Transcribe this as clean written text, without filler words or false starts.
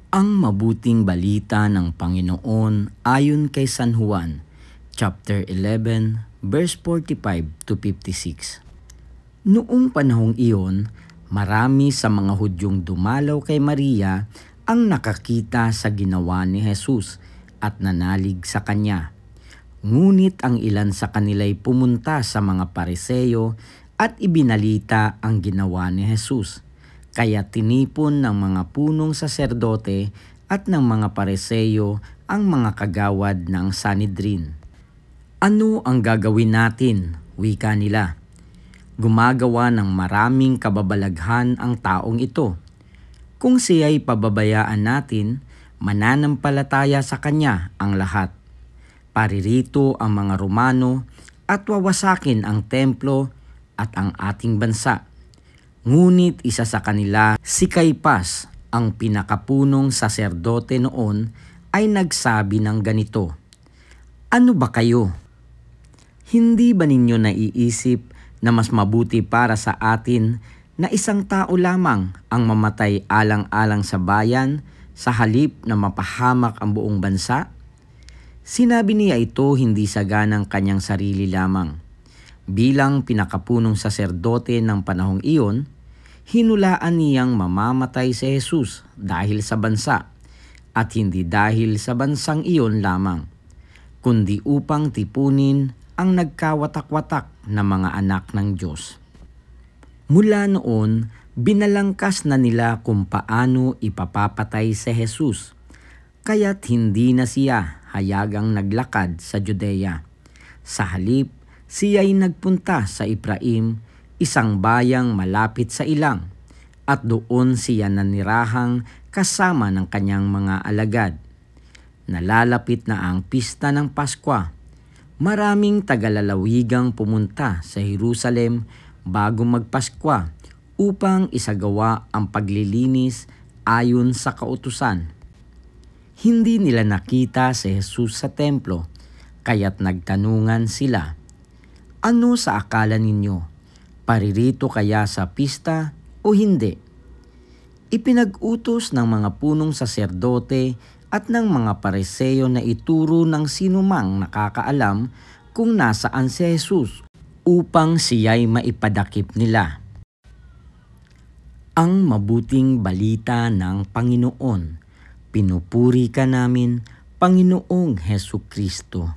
Ang mabuting balita ng Panginoon ayon kay San Juan, chapter 11, verse 45 to 56. Noong panahong iyon, marami sa mga Hudyong dumalaw kay Maria ang nakakita sa ginawa ni Jesus at nanalig sa kanya. Ngunit ang ilan sa kanila'y pumunta sa mga Pariseo at ibinalita ang ginawa ni Jesus. Kaya tinipon ng mga punong saserdote at ng mga Pariseo ang mga kagawad ng Sanhedrin. Ano ang gagawin natin? Wika nila. Gumagawa ng maraming kababalaghan ang taong ito. Kung siya'y pababayaan natin, mananampalataya sa kanya ang lahat. Paririto ang mga Romano at wawasakin ang templo at ang ating bansa. Ngunit isa sa kanila, si Caiphas, ang pinakapunong saserdote noon, ay nagsabi ng ganito, "Ano ba kayo? Hindi ba ninyo naiisip na mas mabuti para sa atin na isang tao lamang ang mamatay alang-alang sa bayan sa halip na mapahamak ang buong bansa?" Sinabi niya ito hindi sa ganang kanyang sarili lamang. Bilang pinakapunong saserdote ng panahong iyon, hinulaan niyang mamamatay si Jesus dahil sa bansa at hindi dahil sa bansang iyon lamang, kundi upang tipunin ang nagkawatak-watak na mga anak ng Diyos. Mula noon, binalangkas na nila kung paano ipapapatay si Jesus, kaya't hindi na siya hayagang naglakad sa Judea. Sa halip, siya'y nagpunta sa Ephraim, isang bayang malapit sa ilang, at doon siya nanirahang kasama ng kanyang mga alagad. Nalalapit na ang pista ng Paskwa. Maraming tagalalawigang pumunta sa Jerusalem bago magpaskwa upang isagawa ang paglilinis ayon sa kautusan. Hindi nila nakita si Jesus sa templo, kaya't nagtanungan sila, "Ano sa akala ninyo? Paririto kaya sa pista o hindi?" Ipinag-utos ng mga punong saserdote at ng mga Pariseo na ituro ng sinumang nakakaalam kung nasaan si Jesus upang siya'y maipadakip nila. Ang mabuting balita ng Panginoon. Pinupuri ka namin, Panginoong Hesukristo.